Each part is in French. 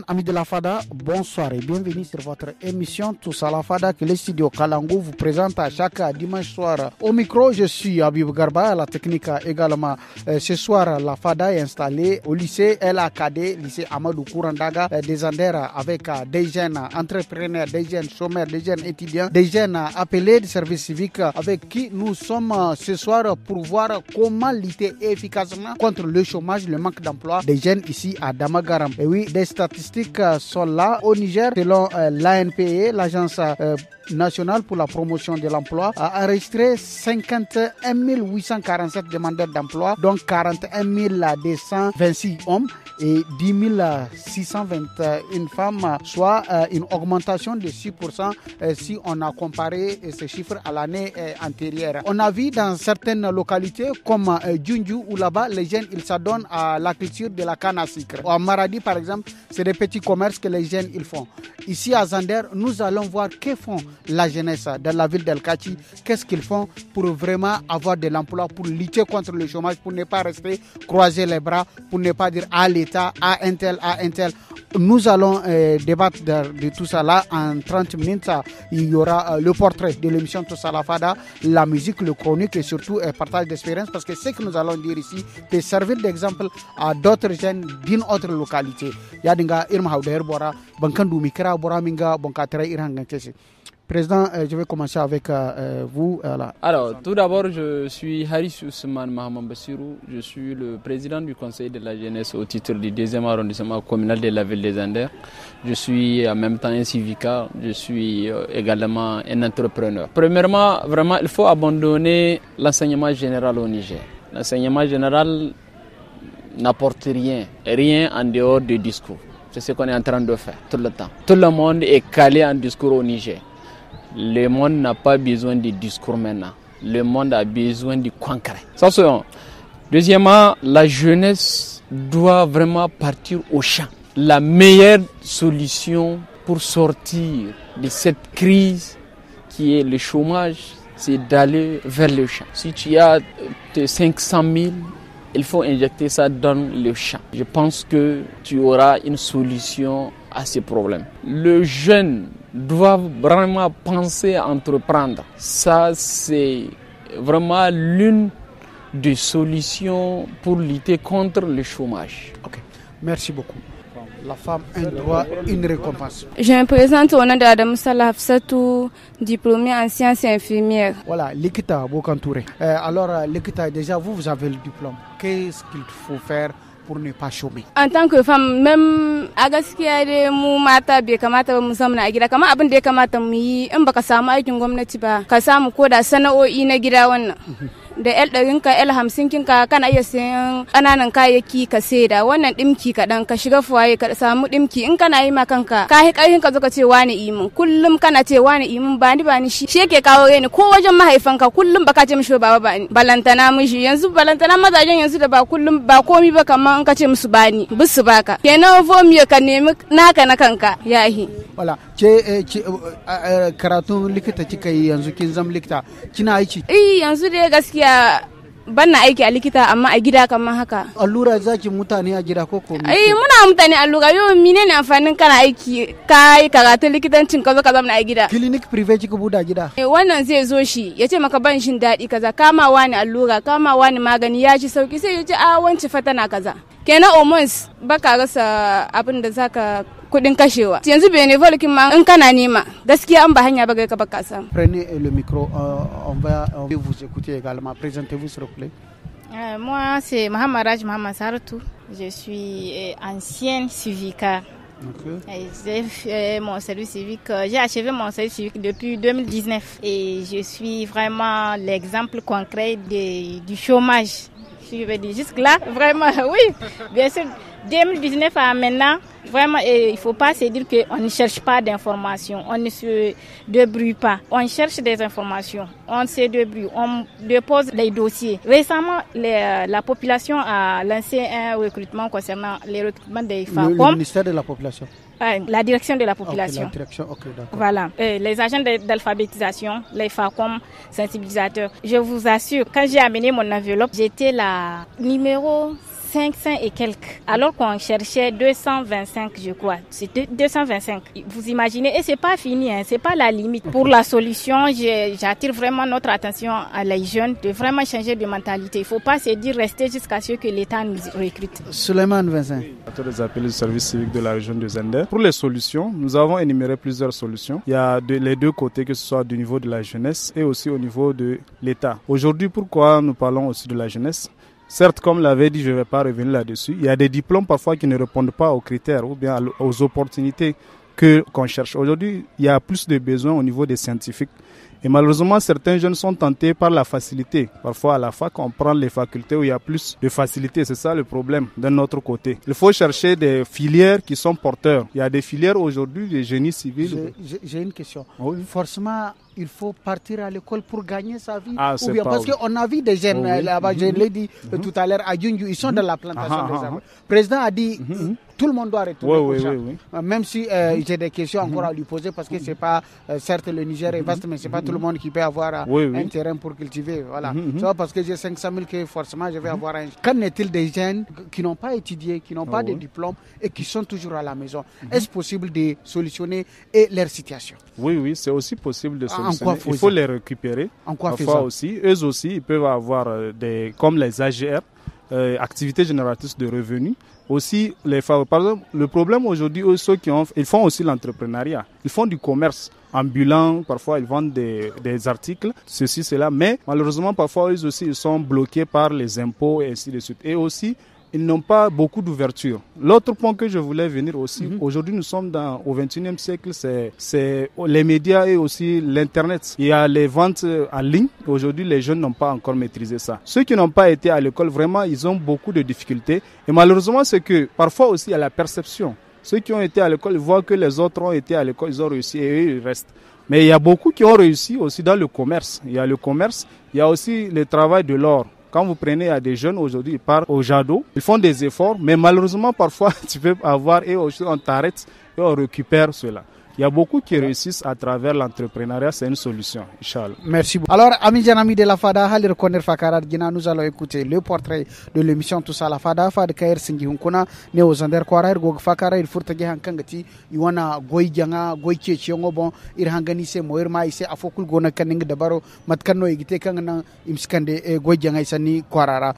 Amis de la Fada, bonsoir et bienvenue sur votre émission Tous à la Fada que le studio Kalangu vous présente à chaque dimanche soir. Au micro, je suis Habib Garba, à la technique également. Ce soir, la Fada est installée au lycée LAKD, lycée Amadou Kourandaga des Anders, avec des jeunes entrepreneurs, des jeunes chômeurs, des jeunes étudiants, des jeunes appelés de service civique avec qui nous sommes ce soir pour voir comment lutter efficacement contre le chômage, le manque d'emploi des jeunes ici à Damagaram. Et oui, des statistiques sont là au Niger. Selon l'ANPE, l'agence nationale pour la promotion de l'emploi, a enregistré 51 847 demandeurs d'emploi, dont 41 226 hommes et 10 621 femmes, soit une augmentation de 6% si on a comparé ces chiffres à l'année antérieure. On a vu dans certaines localités comme Djundju où là-bas les jeunes ils s'adonnent à la culture de la canne à sucre. À Maradi par exemple, c'est des petits commerces que les jeunes ils font. Ici à Zander, nous allons voir que font la jeunesse dans la ville d'El Kachi, qu'est-ce qu'ils font pour vraiment avoir de l'emploi, pour lutter contre le chômage, pour ne pas rester croiser les bras, pour ne pas dire à l'État, à un tel. Nous allons débattre de tout ça là en 30 minutes. Il y aura le portrait de l'émission Tous à la Fada, la musique, le chronique et surtout partage d'expérience, parce que ce que nous allons dire ici peut servir d'exemple à d'autres jeunes d'une autre localité. Yadinga irma hauder bora bankandu mikra bora minga bonkatra iranga kesi. Président, je vais commencer avec vous. Alors, tout d'abord, je suis Haris Ousmane Mahaman Bassirou. Je suis le président du conseil de la jeunesse au titre du 2e arrondissement communal de la ville des Anders. Je suis en même temps un civica. Je suis également un entrepreneur. Premièrement, vraiment, il faut abandonner l'enseignement général au Niger. L'enseignement général n'apporte rien en dehors du discours. C'est ce qu'on est en train de faire tout le temps. Tout le monde est calé en discours au Niger. Le monde n'a pas besoin de discours maintenant. Le monde a besoin de concret. Ça, c'est un. Deuxièmement, la jeunesse doit vraiment partir au champ. La meilleure solution pour sortir de cette crise qui est le chômage, c'est d'aller vers le champ. Si tu as tes 500 000, il faut injecter ça dans le champ. Je pense que tu auras une solution à ces problèmes. Le jeune doit vraiment penser à entreprendre. Ça, c'est vraiment l'une des solutions pour lutter contre le chômage. Ok, merci beaucoup. La femme a un droit, une récompense. Je me présente au nom d'Adam Salah Hafsatou, diplômée en sciences infirmières. Voilà, Likita Bokantouré. Alors, Likita, déjà, vous avez le diplôme. Qu'est-ce qu'il faut faire pour ne pas chômer? En tant que femme, même a gaskiya dai mu mata bai kamata ba mu zamana a gida, kamar abin da ya kamata mu yi in baka samu aikin gwamnati ba ka samu koda sana'o'i na gida wannan. Da $100 $50 kana iya sayan ƙananan kayayyaki ka saida, wannan dimki kaɗan ka shiga fuwaye ka samu dimki in kana yi ma kanka ka yi ƙarfin ka zo ka ce wani imin kullum kana ce wani imin ba ni shi yake kawo reni ko wajen mahaifanka kullum baka ce mishi baba ba ni balantana mishi yanzu balantana mazajen yanzu da ba kullum ba komi ba kamar in ka ce musu bani bisu baka kenan vomiyo ka nemi naka na kanka yahi. Voilà, karatun likita kika yi yanzu kin zama likita kina aiki? Yanzu dai gaskiya banna aiki a likita amma a gida kamar haka. Allura zaki mutane a gida ko ko? Muna mutane allura. Yau menene amfanin kana aiki kai karatu likitancin ka zo ka zama a gida? Clinic privé kika buda gida? Wannan zai zo shi ya ce maka ban shin daɗi kaza, kamawa ni allura, kamawa ni magani ya ji sauki, sai ya ce a wance fa tana kaza. Kenan omons baka rasa abin da zaka kudin kashewa. Yanzu bénévole kin ma in kana nema gaskiya an ba hanya ba ga ka baka samu. Prenez le micro, on va vous écouter également. Présentez-vous s'il vous plaît. Moi c'est Mohamed Raj Mohamed Sartou. Je suis ancienne civica. Okay. J'ai fait mon service civique, j'ai achevé mon service civique depuis 2019 et je suis vraiment l'exemple concret du chômage. Je veux dire jusque là, vraiment, oui, bien sûr. 2019 à maintenant, vraiment, il ne faut pas se dire qu'on ne cherche pas d'informations, on ne se débrouille pas. On cherche des informations, on se débrouille, on dépose les dossiers. Récemment, la population a lancé un recrutement concernant les recrutements des femmes. Le ministère de la population. La direction de la population. Okay, la direction, okay, d'accord. Voilà. Les agents d'alphabétisation, les FACOM, sensibilisateurs. Je vous assure, quand j'ai amené mon enveloppe, j'étais la numéro 500 et quelques. Alors qu'on cherchait 225, je crois. C'est 225. Vous imaginez, et c'est pas fini, hein, c'est pas la limite. Pour la solution, j'attire vraiment notre attention à les jeunes de vraiment changer de mentalité. Il faut pas se dire rester jusqu'à ce que l'État nous recrute. Suleiman Vincent. Des appels du service civique de la région de Zender. Pour les solutions, nous avons énuméré plusieurs solutions. Il y a les deux côtés, que ce soit du niveau de la jeunesse et aussi au niveau de l'État. Aujourd'hui, pourquoi nous parlons aussi de la jeunesse? Certes, comme l'avait dit, je ne vais pas revenir là-dessus, il y a des diplômes parfois qui ne répondent pas aux critères ou bien aux opportunités qu'on cherche. Aujourd'hui, il y a plus de besoins au niveau des scientifiques. Et malheureusement, certains jeunes sont tentés par la facilité. Parfois, à la fac, on prend les facultés où il y a plus de facilité. C'est ça le problème d'un autre côté. Il faut chercher des filières qui sont porteurs. Il y a des filières aujourd'hui, des génies civils. J'ai une question. Oui. Forcément, il faut partir à l'école pour gagner sa vie. Ou bien parce qu'on a vu des jeunes là-bas, je l'ai dit tout à l'heure, à Yungu, ils sont dans la plantation des arbres. Le président a dit tout le monde doit retourner au champ. Même si j'ai des questions encore à lui poser parce que c'est pas, certes le Niger est vaste, mais c'est pas tout le monde qui peut avoir un terrain pour cultiver. Voilà. C'est pas parce que j'ai 500 000 que forcément je vais avoir un. Qu'en est-il des jeunes qui n'ont pas étudié, qui n'ont pas de diplôme et qui sont toujours à la maison? Est-ce possible de solutionner leur situation? Oui, c'est aussi possible de solutionner. Il faut les récupérer. En quoi parfois aussi, eux aussi, ils peuvent avoir comme les AGR, activités génératrices de revenus. Aussi, par exemple, le problème aujourd'hui, ceux ils font aussi l'entrepreneuriat. Ils font du commerce ambulant, parfois ils vendent des articles, ceci, cela. Mais malheureusement, parfois, eux aussi, ils sont bloqués par les impôts et ainsi de suite. Et aussi, ils n'ont pas beaucoup d'ouverture. L'autre point que je voulais venir aussi, aujourd'hui nous sommes au 21e siècle, c'est les médias et aussi l'Internet. Il y a les ventes en ligne. Aujourd'hui, les jeunes n'ont pas encore maîtrisé ça. Ceux qui n'ont pas été à l'école, vraiment, ils ont beaucoup de difficultés. Et malheureusement, c'est que parfois aussi, il y a la perception. Ceux qui ont été à l'école voient que les autres ont été à l'école, ils ont réussi et eux, ils restent. Mais il y a beaucoup qui ont réussi aussi dans le commerce. Il y a le commerce, il y a aussi le travail de l'or. Quand vous prenez à des jeunes aujourd'hui, ils partent au Jado, ils font des efforts, mais malheureusement, parfois, tu peux avoir et aussi on t'arrête et on récupère cela. Il y a beaucoup qui réussissent à travers l'entrepreneuriat, c'est une solution, Inch'Allah. Merci beaucoup. Alors, amis de la Fada, nous allons écouter le portrait de l'émission Tous à la Fada. Fada Kair Singi Hunkuna, Neo Zander Kwarar, Gog Fakara, il faut te Hankangati, Iwana, Goyanga, Goyche, Chiongo, Irhanganise, Moirma, Ise, Afokul Gona Kaning de Baro, Matkano, Igitekan, Imskande, Goyanga Isani, Kwarara.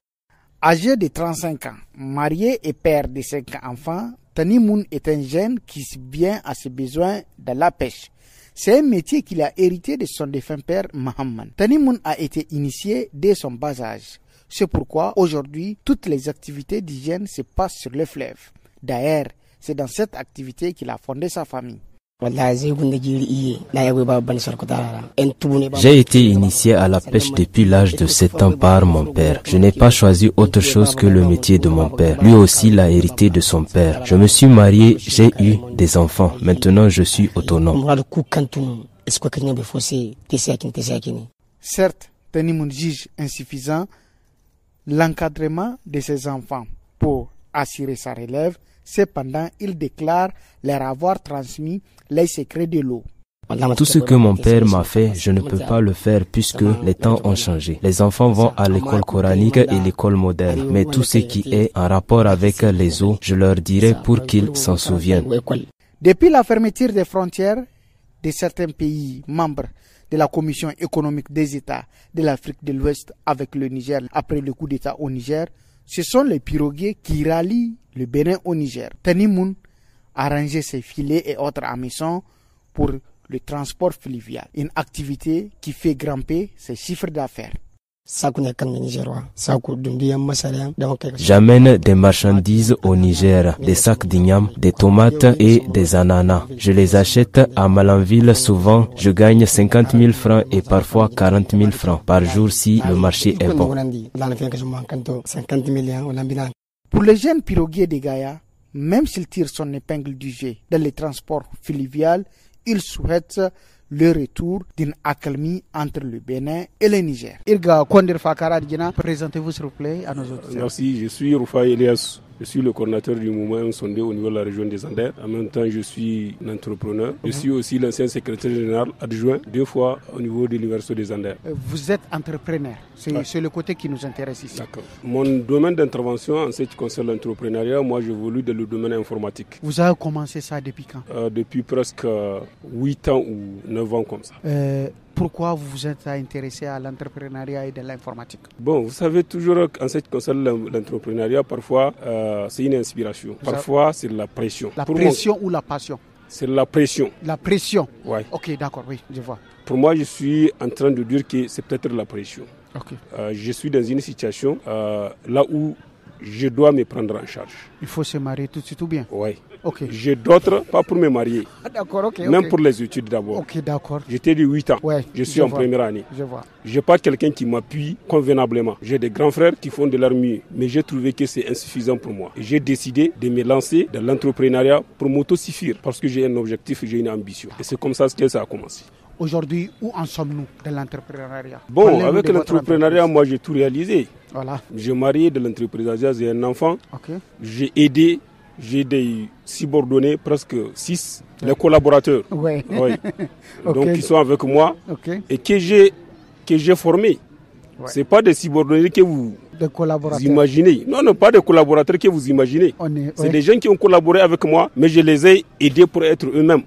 Âgé de 35 ans, marié et père de 5 enfants, Tanimoun est un jeune qui subvient à ses besoins dans la pêche. C'est un métier qu'il a hérité de son défunt père Mahamman. Tanimoun a été initié dès son bas âge. C'est pourquoi aujourd'hui, toutes les activités d'hygiène se passent sur le fleuve. D'ailleurs, c'est dans cette activité qu'il a fondé sa famille. J'ai été initié à la pêche depuis l'âge de 7 ans par mon père. Je n'ai pas choisi autre chose que le métier de mon père. Lui aussi l'a hérité de son père. Je me suis marié, j'ai eu des enfants. Maintenant, je suis autonome. Certes, Tanimoun juge insuffisant l'encadrement de ses enfants pour assurer sa relève. Cependant, il déclare leur avoir transmis les secrets de l'eau. Tout ce que mon père m'a fait, je ne peux pas le faire puisque les temps ont changé. Les enfants vont à l'école coranique et l'école moderne. Mais tout ce qui est en rapport avec les eaux, je leur dirai pour qu'ils s'en souviennent. Depuis la fermeture des frontières de certains pays membres de la Commission économique des États de l'Afrique de l'Ouest avec le Niger après le coup d'État au Niger, ce sont les pirogues qui rallient le Bénin au Niger. Tanimoun a rangé ses filets et autres hameçons pour le transport fluvial, une activité qui fait grimper ses chiffres d'affaires. J'amène des marchandises au Niger, des sacs d'igname, des tomates et des ananas. Je les achète à Malanville. Souvent, je gagne 50 000 francs et parfois 40 000 francs par jour si le marché est bon. Pour les jeunes piroguiers de Gaïa, même s'il tire son épingle du jeu dans les transports fluviaux, il souhaite le retour d'une accalmie entre le Bénin et le Niger. Irga Kondir Fakara Djina, présentez-vous s'il vous plaît à nos auditeurs. Merci, je suis Rufai Elias. Je suis le coordinateur du mouvement sondé au niveau de la région des Anders. En même temps, je suis un entrepreneur. Je suis aussi l'ancien secrétaire général adjoint 2 fois au niveau de l'Université des Anders. Vous êtes entrepreneur, c'est le côté qui nous intéresse ici. D'accord. Mon domaine d'intervention en ce qui concerne l'entrepreneuriat, moi j'évolue dans le domaine informatique. Vous avez commencé ça depuis quand? Depuis presque 8 ans ou 9 ans comme ça. Pourquoi vous vous êtes intéressé à l'entrepreneuriat et de l'informatique? Bon, vous savez toujours en ce qui concerne l'entrepreneuriat, parfois c'est une inspiration, parfois c'est la pression. La pression ou la passion? C'est la pression. La pression? Oui. Ok, d'accord, oui, je vois. Pour moi, je suis en train de dire que c'est peut-être la pression. Okay. Je suis dans une situation là où je dois me prendre en charge. Il faut se marier tout de suite ou bien? Oui. Okay. J'ai d'autres, pas pour me marier. D'accord, ok. Même pour les études d'abord. Ok, d'accord. J'étais de 8 ans. Ouais, je suis en première année. Je vois. Je n'ai pas quelqu'un qui m'appuie convenablement. J'ai des grands frères qui font de leur mieux, mais j'ai trouvé que c'est insuffisant pour moi. J'ai décidé de me lancer dans l'entrepreneuriat pour m'autosuffire parce que j'ai un objectif et j'ai une ambition. Et c'est comme ça que ça a commencé. Aujourd'hui, où en sommes-nous de l'entrepreneuriat? Bon, avec l'entrepreneuriat, moi j'ai tout réalisé. Voilà. J'ai marié de l'entrepreneuriat, j'ai un enfant. Okay. J'ai aidé, j'ai des subordonnés, presque 6, les collaborateurs. Ouais. Oui. Okay. Donc ils sont avec moi et que j'ai formés. Ouais. Ce n'est pas des subordonnés que vous imaginez. Non, pas des collaborateurs que vous imaginez. C'est des gens qui ont collaboré avec moi, mais je les ai aidés pour être eux-mêmes.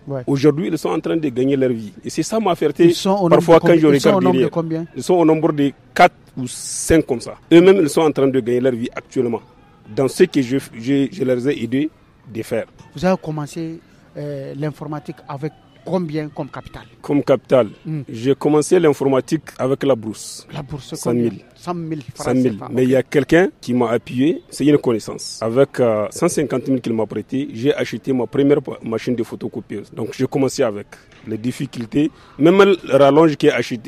Ouais. Aujourd'hui, ils sont en train de gagner leur vie. Et c'est ça ma fierté. Parfois, quand je regarde derrière, ils sont au nombre de 4 ou 5 comme ça. Eux-mêmes, ils sont en train de gagner leur vie actuellement. Dans ce que je leur ai aidés de faire. Vous avez commencé l'informatique avec combien comme capital? Comme capital, j'ai commencé l'informatique avec la bourse. La bourse, 100 000. 100 000 francs. 100 000. Mais il y a quelqu'un qui m'a appuyé, c'est une connaissance. Avec 150 000 qu'il m'a prêté, j'ai acheté ma première machine de photocopieuse. Donc j'ai commencé avec les difficultés. Même le rallonge que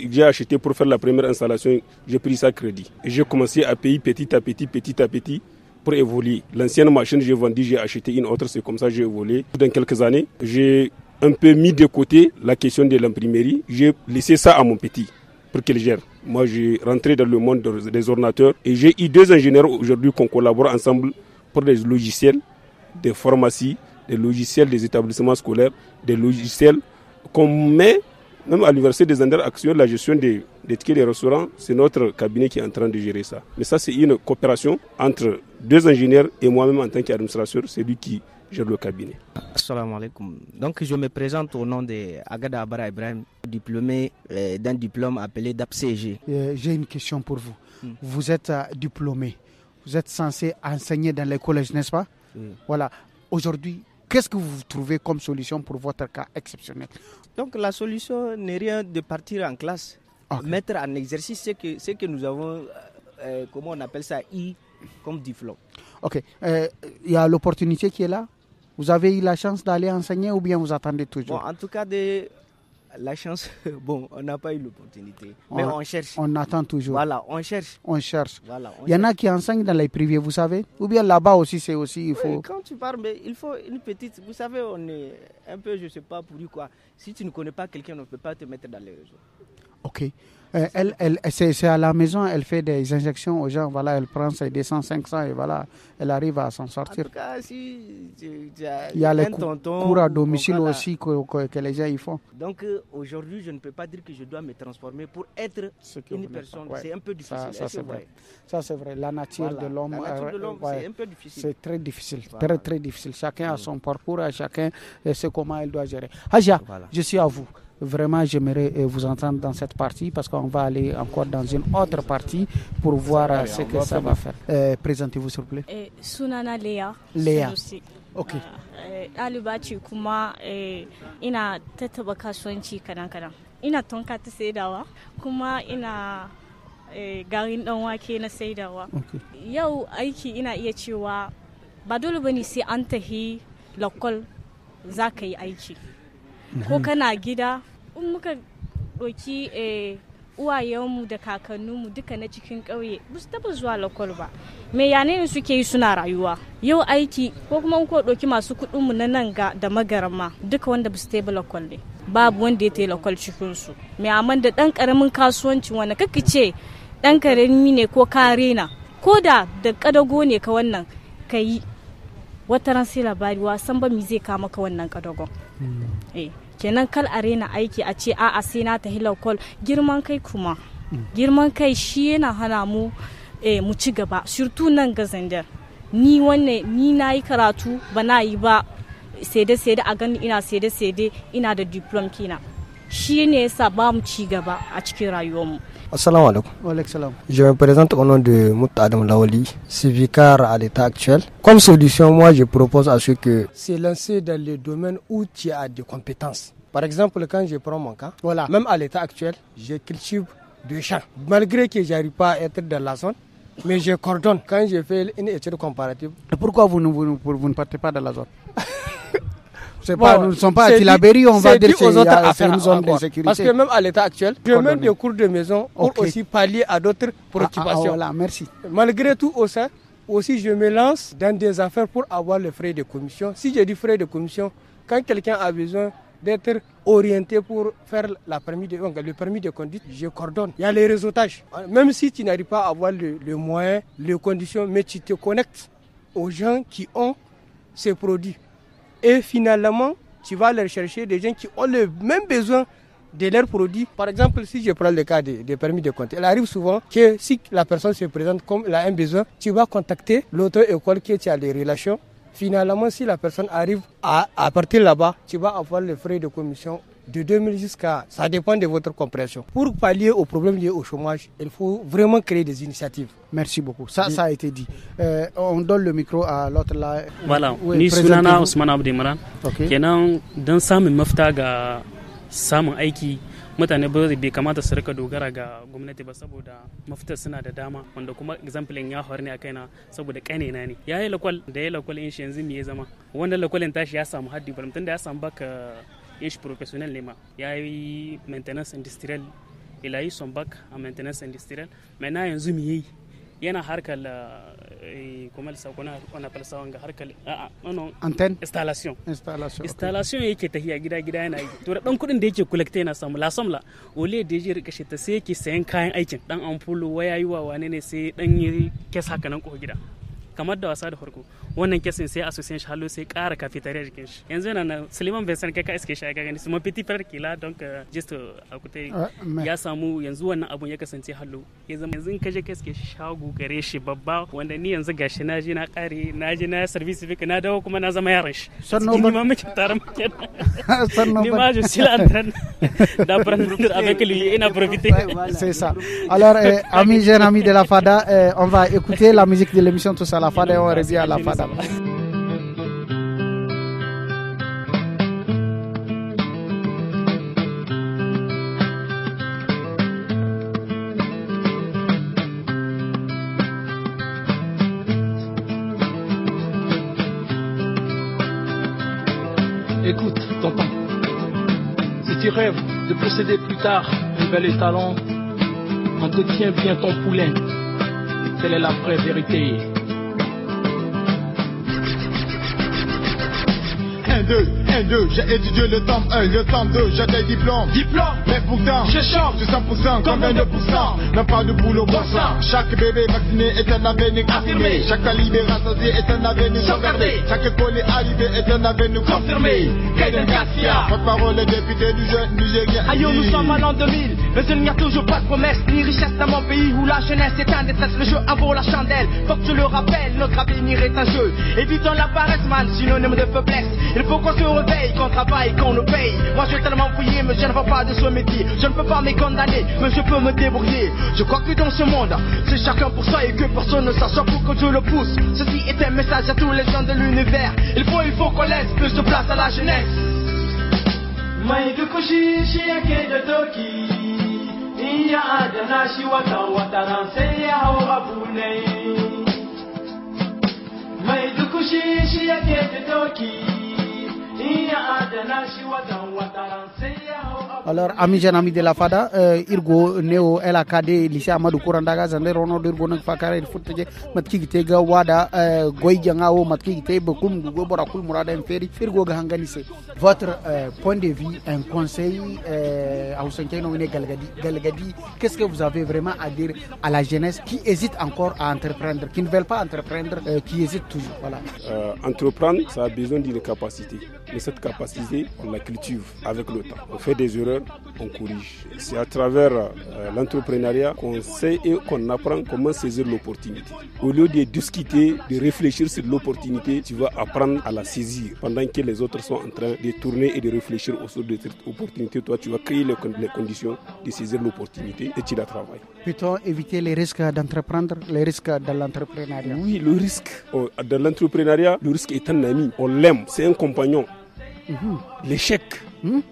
j'ai acheté pour faire la première installation, j'ai pris ça crédit. Et j'ai commencé à payer petit à petit pour évoluer. L'ancienne machine, j'ai vendu, j'ai acheté une autre, c'est comme ça que j'ai évolué. Dans quelques années, j'ai un peu mis de côté la question de l'imprimerie. J'ai laissé ça à mon petit pour qu'il gère. Moi, j'ai rentré dans le monde des ordinateurs et j'ai eu 2 ingénieurs aujourd'hui qu'on collabore ensemble pour des logiciels des pharmacies, des logiciels des établissements scolaires, des logiciels qu'on met même à l'Université des Anders Action, la gestion des tickets des restaurants, c'est notre cabinet qui est en train de gérer ça. Mais ça, c'est une coopération entre 2 ingénieurs et moi-même en tant qu'administrateur, c'est lui qui gère le cabinet. Assalamu alaikum. Donc je me présente au nom de Agada Abara Ibrahim, diplômé d'un diplôme appelé DAPCG. J'ai une question pour vous. Vous êtes diplômé, vous êtes censé enseigner dans les collèges, n'est-ce pas? Voilà. Aujourd'hui, qu'est-ce que vous trouvez comme solution pour votre cas exceptionnel? Donc la solution n'est rien de partir en classe, mettre en exercice ce que nous avons, comment on appelle ça, comme diplôme. Ok. Il y a l'opportunité qui est là? Vous avez eu la chance d'aller enseigner ou bien vous attendez toujours? Bon, en tout cas, la chance, bon, on n'a pas eu l'opportunité, mais on cherche. On attend toujours. Voilà, on cherche. On cherche. Voilà, il y en a qui enseignent dans les privés, vous savez? Ou bien là-bas aussi, c'est aussi, il faut... Oui, quand tu parles, mais il faut une petite... Vous savez, on est un peu, je ne sais pas pour lui quoi. Si tu ne connais pas quelqu'un, on ne peut pas te mettre dans les réseaux. Ok. C'est à la maison, elle fait des injections aux gens, voilà, elle prend ses 200, 500 et voilà, elle arrive à s'en sortir. En tout cas, si il y a les cours à domicile aussi que les gens y font. Donc aujourd'hui, je ne peux pas dire que je dois me transformer pour être une personne. Ouais. C'est un peu difficile. Ça c'est vrai. Ça c'est vrai. La nature de l'homme, c'est un peu difficile. C'est très difficile, très très difficile. Chacun a son parcours, chacun sait comment il doit gérer. Hadja, je suis à vous. Vraiment, j'aimerais vous entendre dans cette partie parce qu'on va aller encore dans une autre partie pour voir ce que ça va faire. Présentez-vous s'il vous plaît. Sunana Léa. Léa. Ok. Ɗaliba ce kuma ina tattaba kasuwanci kadan-kadan. Ina tonka ta saidawa kuma ina garin ɗan wake na saidawa. Yau aiki ina iya cewa ba dole bane sai an tahi lokal za ka yi aiki. Ko kana gida in muka ɗauki uwayenmu da kakanninmu duka na cikin ƙauye ba su taɓa zuwa lakwal ba. Me yane suke yi suna rayuwa? Yau aiki ko kuma ko ɗauki masu kuɗinmu na nan ga da magarama duka wanda ba su taɓa lakwal ne. Babu wanda ya taɓa lakwal cikinsu. Me amma da ɗan ƙaramin kasuwanci wanda kake ce ɗan ƙarami ne ko karena ko da ƙadago ne ka wannan ka yi wata ran sai labari wasan ba mi zai kama ka wannan ƙadagon. Kenan kal arena aiki a ce a'a sai na tahi lakwal girman kai kuma girman kai shi yana hana mu mu ci gaba surtout nan ga Zandar ni na yi karatu ba na yi ba sai da a gani ina sai da ina da diploma kina shi ne yasa ba mu ci gaba a cikin rayuwarmu. Assalamu alaikum. Wa alaikum salam. Je me présente au nom de Mouta Adam Lawali, civicar à l'état actuel. Comme solution, moi je propose à ceux que c'est lancer dans les domaines où tu as des compétences. Par exemple, quand je prends mon cas, voilà, même à l'état actuel, je cultive 2 champs. Malgré que je n'arrive pas à être dans la zone, mais je coordonne quand je fais une étude comparative. Et pourquoi vous ne partez pas dans la zone? Nous ne sommes pas à Tilaberi, on va dire que c'est une zone de sécurité. Parce que même à l'état actuel, je mets des cours de maison pour aussi pallier à d'autres préoccupations. Voilà, merci. Malgré tout, aussi je me lance dans des affaires pour avoir les frais de commission. Si je dis frais de commission, quand quelqu'un a besoin d'être orienté pour faire le permis de conduite, je coordonne. Il y a les réseautages. Même si tu n'arrives pas à avoir le moyen, les conditions, mais tu te connectes aux gens qui ont ces produits. Et finalement, tu vas aller chercher des gens qui ont le même besoin de leurs produits. Par exemple, si je prends le cas des permis de conduire, il arrive souvent que si la personne se présente comme elle a un besoin, tu vas contacter l'auto-école qui a des relations. Finalement, si la personne arrive à partir là-bas, tu vas avoir les frais de commission de 2000 jusqu'à... Ça dépend de votre compréhension. Pour pallier aux problèmes liés au chômage, il faut vraiment créer des initiatives. Merci beaucoup. Ça a été dit. On donne le micro à l'autre là. Voilà. Ni sunana Ousmane Abdimran. Kenan dan samun mafita ga samun aiki mutane bai kamata su rika dogara ga gwamnati ba saboda mafitar suna da dama wanda kuma examplin ya faru ne a kaina saboda kanena ne ya yi lakwal da ya lakwal in shi yanzu me ya zama wanda lakwalin tashi ya samu haddi baramtun da ya samu baka yin shi professionnel ne ma ya yi maintenance industrial il a eu son bac en maintenance industrielle maintenant yanzu me yayi yana harkar comment on appelle ça wanga harkar antenne installation yake tafiya gida yana yi to da dan kudin da yake collecte yana samu la somme la ole da yake rika shi ta sai yake sayan kayan aikin dan ampulo waya yi wa wane ne sai dan yi kes haka nan ko gida kamar da wasa da farko wannan kesin sai association shi hallo sai ƙara cafeteria jikin shi yanzu yana na Suleiman Vincent kai ka iske shi ga gani su petit frère kila donc just a kutai ya samu yanzu wannan abun ya kasance hallo ya zama yanzu in ka je ka iske shi shago gare shi babba wanda ni yanzu gashi na je na ƙare na je na service civic na dawo kuma na zama yaron shi ni ma muke tare muke ni ma je suis en train d'apprendre avec lui et en profiter. C'est ça. Alors amis jeunes amis de la Fada, on va écouter la musique de l'émission Tous à la Fada et on revient à la Fada. Écoute, tonton, si tu rêves de posséder plus tard un bel étalon, entretiens bien ton poulain, telle est la vraie vérité. 1, 2, j'ai étudié le tome 1, le tome 2, j'ai des diplômes. Mais pourtant, je chante du 100%, comme 22%. Même pas de boulot pour ça. Chaque bébé vacciné est un avenir affirmé. Chaque talibé rassasié est un avenir sauvegardé. Chaque école arrivé est un avenir confirmé. Kaiden Garcia, votre parole est député du jeune Nigérien. Aïe, nous sommes à l'an 2000, mais il n'y a toujours pas de promesse ni richesse dans mon pays où la jeunesse est un détresse. Le jeu en vaut la chandelle. Faut que tu le rappelles, notre avenir est un jeu. Évitons la paresse, man, synonyme de faiblesse. Il faut qu'on se réveille, qu'on travaille, qu'on nous paye. Moi j'ai tellement fouillé, mais je ne vois pas de ce métier. Je ne peux pas me condamner, mais je peux me débrouiller. Je crois que dans ce monde, c'est chacun pour soi et que personne ne s'assoit pour que je le pousse. Ceci est un message à tous les gens de l'univers. Il faut qu'on laisse plus de place à la jeunesse. Maïdukushi, shiake de Toki. Iya adana shi wata wataran sai ya hawa bunai. Maïdukushi, shiake de Toki. Alors, amis de la Fada, Irgo, Neo, LAKD, lycée Amadou Kourandaga, Zander, Rono, Dirgo, Fakare, il faut te Matki Tega, Wada, Goyangao, Matki Tebe, Kum, Gobora, Kulmurada, Ferry, Irgo Ganganise. Votre point de vue, un conseil à Ousankeno Galgadi, qu'est-ce que vous avez vraiment à dire à la jeunesse qui hésite encore à entreprendre, qui ne veulent pas entreprendre, qui hésite toujours? Voilà. Entreprendre, ça a besoin d'une capacité. Mais cette capacité, on la cultive avec le temps. On fait des erreurs, on corrige. C'est à travers l'entrepreneuriat qu'on sait et qu'on apprend comment saisir l'opportunité. Au lieu de discuter, de réfléchir sur l'opportunité, tu vas apprendre à la saisir. Pendant que les autres sont en train de tourner et de réfléchir autour de cette opportunité, toi, tu vas créer les conditions de saisir l'opportunité et tu la travailles. Peut-on éviter les risques d'entreprendre, les risques de l'entrepreneuriat? Oui, le risque de l'entrepreneuriat, le risque est un ami. On l'aime, c'est un compagnon. L'échec,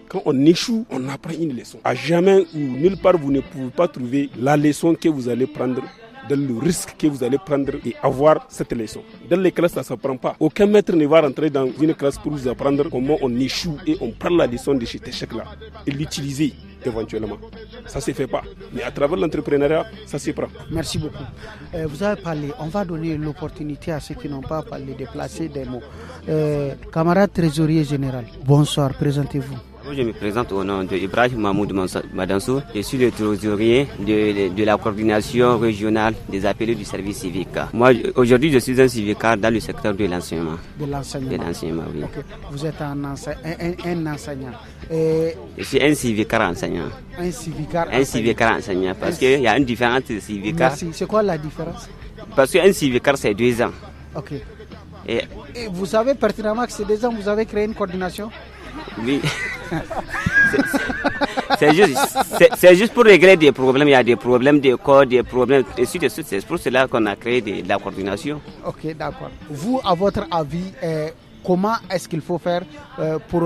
quand on échoue, on apprend une leçon. À jamais ou nulle part, vous ne pouvez pas trouver la leçon que vous allez prendre, dans le risque que vous allez prendre et avoir cette leçon. Dans les classes, ça ne s'apprend pas. Aucun maître ne va rentrer dans une classe pour vous apprendre comment on échoue et on prend la leçon de cet échec-là et l'utiliser éventuellement. Ça ne se fait pas. Mais à travers l'entrepreneuriat, ça se prend. Merci beaucoup. Vous avez parlé, on va donner l'opportunité à ceux qui n'ont pas parlé de placer des mots. Camarade trésorier général, bonsoir, présentez-vous. Je me présente au nom de Ibrahim Mahmoud Madanso. Je suis le trésorier de la coordination régionale des appelés du service civique. Moi, aujourd'hui, je suis un civicaire dans le secteur de l'enseignement. De l'enseignement, oui. Okay. Vous êtes un enseignant. Je suis un civicaire enseignant. Un civicaire enseignant, parce qu'il y a une différence de civicaire. Merci. C'est quoi la différence? Parce qu'un civicaire, c'est 2 ans. Ok. Et vous savez pertinemment que c'est 2 ans, vous avez créé une coordination? Oui. C'est juste pour régler des problèmes. Il y a des problèmes de code, des problèmes. Et c'est pour cela qu'on a créé de la coordination. Ok, d'accord. Vous, à votre avis, comment est-ce qu'il faut faire pour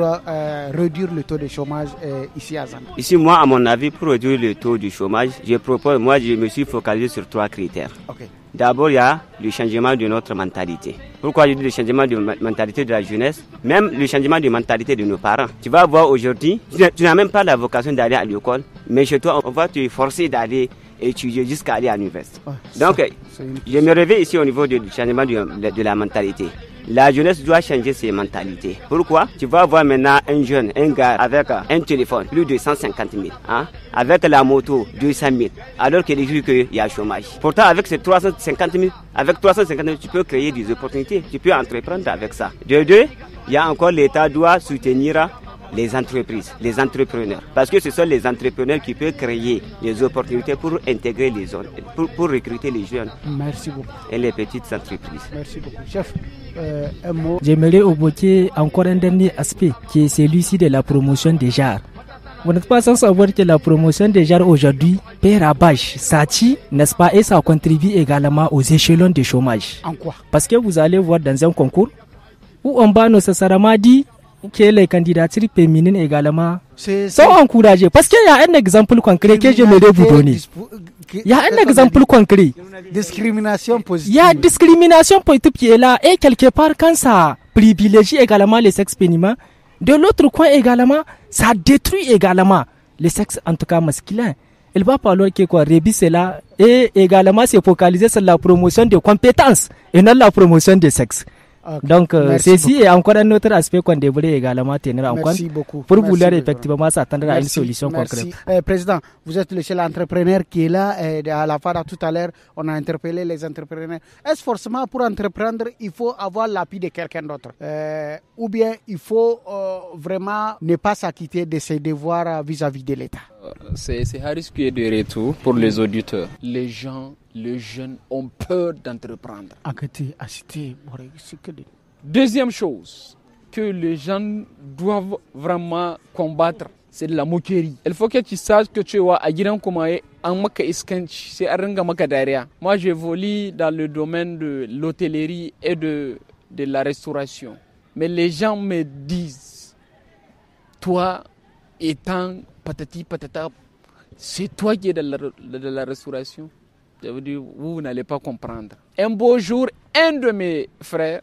réduire le taux de chômage ici à Zambie? Ici, moi, à mon avis, pour réduire le taux du chômage, je me suis focalisé sur 3 critères. Okay. D'abord, il y a le changement de notre mentalité. Pourquoi je dis le changement de mentalité de la jeunesse? Même le changement de mentalité de nos parents. Tu vas voir aujourd'hui, tu n'as même pas la vocation d'aller à l'école, mais chez toi, on va te forcer d'aller étudier jusqu'à aller à l'université. Donc, je me réveille ici au niveau du changement de la mentalité. La jeunesse doit changer ses mentalités. Pourquoi? Tu vas voir maintenant un jeune, un gars avec un téléphone, plus de 150 000, hein? Avec la moto, 200 000, alors qu'il dit qu'il y a chômage. Pourtant, avec ces 350 000, tu peux créer des opportunités, tu peux entreprendre avec ça. De deux, il y a encore l'État doit soutenir les entreprises, les entrepreneurs. Parce que ce sont les entrepreneurs qui peuvent créer des opportunités pour intégrer les zones, pour recruter les jeunes. Merci beaucoup. Et les petites entreprises. Merci beaucoup. Chef, un mot. J'aimerais évoquer encore un dernier aspect qui est celui-ci de la promotion des genres. Vous n'êtes pas sans savoir que la promotion des genres aujourd'hui perd à bâche, ça tue, n'est-ce pas, et ça contribue également aux échelons de chômage. En quoi? Parce que vous allez voir dans un concours où on va nécessairement dire que les candidatures féminines également sont encouragées. Parce qu'il y a un exemple concret que j'aimerais vous donner. Il y a un exemple concret. Discrimination positive. Il y a discrimination positive qui est là. Et quelque part, quand ça privilégie également les sexes féminins, de l'autre coin également, ça détruit également les sexes, en tout cas masculins. Il va falloir que Rébi c'est là et également se focaliser sur la promotion des compétences et non la promotion des sexes. Okay. Donc, ceci est encore un autre aspect qu'on devrait également tenir en compte pour vouloir effectivement s'attendre à une solution concrète. Président, vous êtes le seul entrepreneur qui est là. À la FADA tout à l'heure, on a interpellé les entrepreneurs. Est-ce forcément pour entreprendre, il faut avoir l'appui de quelqu'un d'autre ou bien il faut vraiment ne pas s'acquitter de ses devoirs vis-à-vis de l'État? C'est Haris qui est de retour pour les auditeurs. Les jeunes ont peur d'entreprendre. Deuxième chose que les jeunes doivent vraiment combattre, c'est de la moquerie. Il faut que tu saches que tu es à Giran Komae, en maka iskanchi, c'est Aranga Makadaria. Moi, j'évolue dans le domaine de l'hôtellerie et de la restauration. Mais les gens me disent, toi, étant patati patata, c'est toi qui es de la restauration. Je vous dis, vous n'allez pas comprendre. Un beau jour, un de mes frères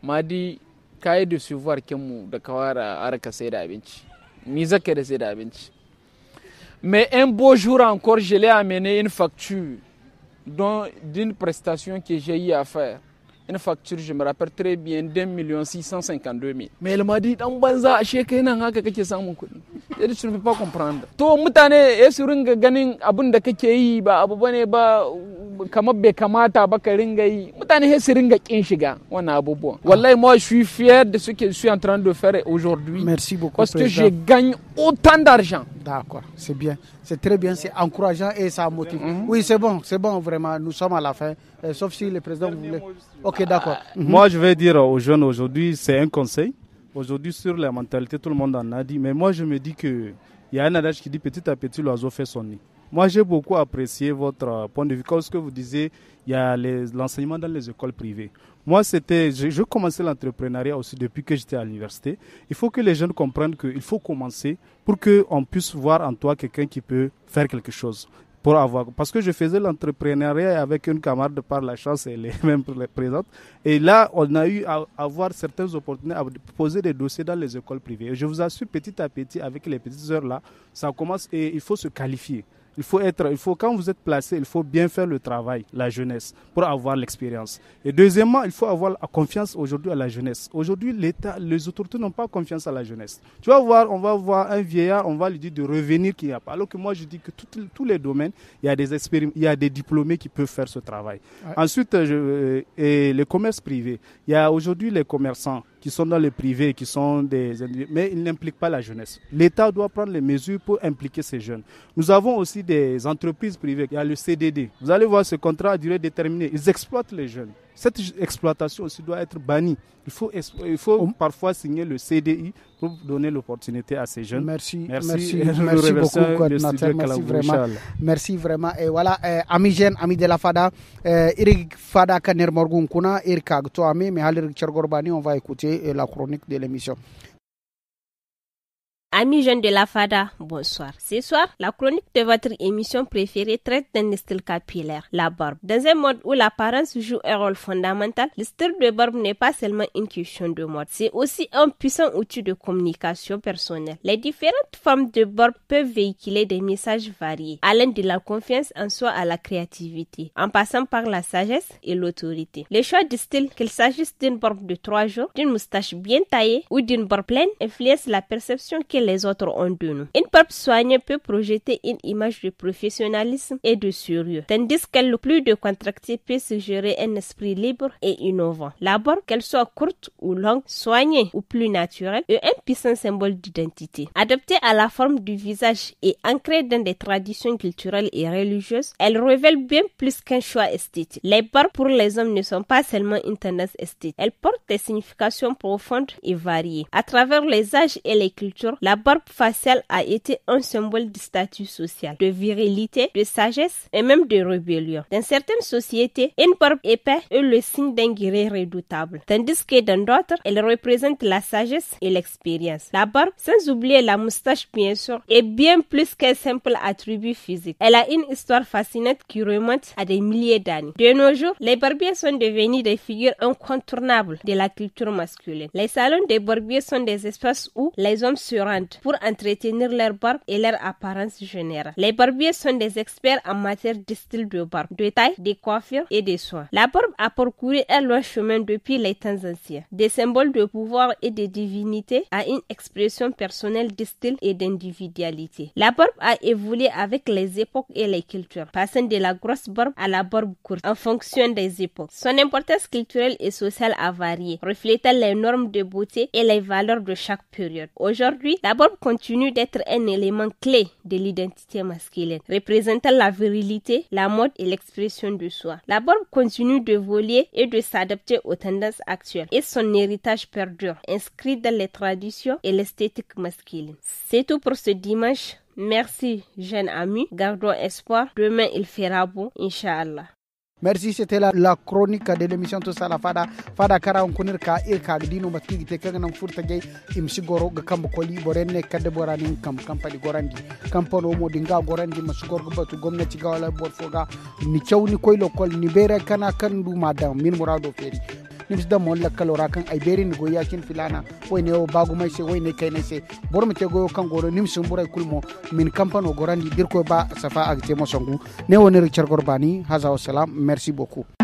m'a dit, Kaye de se voir Kemu de Kawara Arakaseda Vinci. Mizaka da sai da abinci. Mais un beau jour encore, je l'ai amené une facture d'une prestation que j'ai eu à faire. Une facture, je me rappelle très bien, 2 652 000. Mais elle m'a dit, dan banza ashe kai nan haka kake samun kuɗi. Et je ne peux pas comprendre. To mutane su ringa ganin abin da kake yi ba abu bane ba kamar bai kamata ba ka ringa yi. Mutane su ringa kin shiga wannan abubuwan. Wallahi moi je suis fier de ce que je suis en train de faire aujourd'hui. Merci beaucoup. Parce que je gagne autant d'argent. D'accord, c'est bien. C'est très bien, c'est encourageant et ça motive. Oui, c'est bon, vraiment. Nous sommes à la fin. Sauf si le président voulait. Ok, d'accord. Moi, je vais dire aux jeunes aujourd'hui, c'est un conseil. Aujourd'hui, sur la mentalité, tout le monde en a dit. Mais moi, je me dis qu'il y a un adage qui dit petit à petit, l'oiseau fait son nid. Moi, j'ai beaucoup apprécié votre point de vue. Comme ce que vous disiez, il y a l'enseignement dans les écoles privées. Moi, je commençais l'entrepreneuriat aussi depuis que j'étais à l'université. Il faut que les jeunes comprennent qu'il faut commencer pour qu'on puisse voir en toi quelqu'un qui peut faire quelque chose. Parce que je faisais l'entrepreneuriat avec une camarade, par la chance, elle est même présente. Et là, on a eu à avoir certaines opportunités à poser des dossiers dans les écoles privées. Et je vous assure, petit à petit, avec les petites heures là, ça commence et il faut se qualifier. Quand vous êtes placé, il faut bien faire le travail, la jeunesse, pour avoir l'expérience. Et deuxièmement, il faut avoir confiance aujourd'hui à la jeunesse. Aujourd'hui, l'État, les autorités n'ont pas confiance à la jeunesse. Tu vas voir, on va voir un vieillard, on va lui dire de revenir qu'il n'y a pas. Alors que moi, je dis que tous les domaines, il y a des diplômés qui peuvent faire ce travail. Ouais. Ensuite, et le commerce privé. Il y a aujourd'hui les commerçants qui sont dans le privé, qui sont mais ils n'impliquent pas la jeunesse. L'État doit prendre les mesures pour impliquer ces jeunes. Nous avons aussi des entreprises privées. Il y a le CDD. Vous allez voir ce contrat à durée déterminée. Ils exploitent les jeunes. Cette exploitation aussi doit être bannie. Il faut parfois signer le CDI pour donner l'opportunité à ces jeunes. Merci beaucoup, coordinateur. Merci vraiment. Et voilà, amis jeunes, amis de la FADA, Eric Fada Kaner Morgun Kuna, Eric Agtoame, mais Eric Chergorbani, on va écouter la chronique de l'émission. Amis jeunes de la FADA, bonsoir. Ce soir, la chronique de votre émission préférée traite d'un style capillaire, la barbe. Dans un monde où l'apparence joue un rôle fondamental, le style de barbe n'est pas seulement une question de mode, c'est aussi un puissant outil de communication personnelle. Les différentes formes de barbe peuvent véhiculer des messages variés, allant de la confiance en soi à la créativité, en passant par la sagesse et l'autorité. Le choix du style, qu'il s'agisse d'une barbe de 3 jours, d'une moustache bien taillée ou d'une barbe pleine, influence la perception que les autres ont de nous. Une barbe soignée peut projeter une image de professionnalisme et de sérieux, tandis qu'elle plus décontractée peut suggérer un esprit libre et innovant. La barbe, qu'elle soit courte ou longue, soignée ou plus naturelle, est un puissant symbole d'identité. Adaptée à la forme du visage et ancrée dans des traditions culturelles et religieuses, elle révèle bien plus qu'un choix esthétique. Les barbes pour les hommes ne sont pas seulement une tendance esthétique, elles portent des significations profondes et variées. À travers les âges et les cultures, la barbe faciale a été un symbole de statut social, de virilité, de sagesse et même de rébellion. Dans certaines sociétés, une barbe épaisse est le signe d'un guerrier redoutable, tandis que dans d'autres, elle représente la sagesse et l'expérience. La barbe, sans oublier la moustache bien sûr, est bien plus qu'un simple attribut physique. Elle a une histoire fascinante qui remonte à des milliers d'années. De nos jours, les barbiers sont devenus des figures incontournables de la culture masculine. Les salons des barbiers sont des espaces où les hommes se rendent pour entretenir leur barbe et leur apparence générale. Les barbiers sont des experts en matière de style de barbe, de taille, de coiffure et de soins. La barbe a parcouru un long chemin depuis les temps anciens. Des symboles de pouvoir et de divinité à une expression personnelle de style et d'individualité. La barbe a évolué avec les époques et les cultures, passant de la grosse barbe à la barbe courte en fonction des époques. Son importance culturelle et sociale a varié, reflétant les normes de beauté et les valeurs de chaque période. Aujourd'hui, la barbe continue d'être un élément clé de l'identité masculine, représentant la virilité, la mode et l'expression de soi. La barbe continue d'évoluer et de s'adapter aux tendances actuelles et son héritage perdure, inscrit dans les traditions et l'esthétique masculine. C'est tout pour ce dimanche. Merci, jeunes amis. Gardons espoir. Demain, il fera beau, Inch'Allah. Merci, c'était la chronique de l'émission Tous à la Fada. Fada kara on kunir ka ka dino matki te kan nan furta gay imsi goro ga kambo koli borenne kadde borani kampali gorandi kampono mo dinga gorandi masugor go batu gomnati ga wala bor foga ni chawni koylo kol ni bere kana kan du madam min murado feri nims da mon la kalora kan ay beri ni go yakin filana way ne o bagu mai se way ne kay ne se bor mi te go kan go nims buray kulmo min campagne o gorandi dir ko ba safa ak te mo songu ne woni Richard Gorbani haza wa salam merci beaucoup.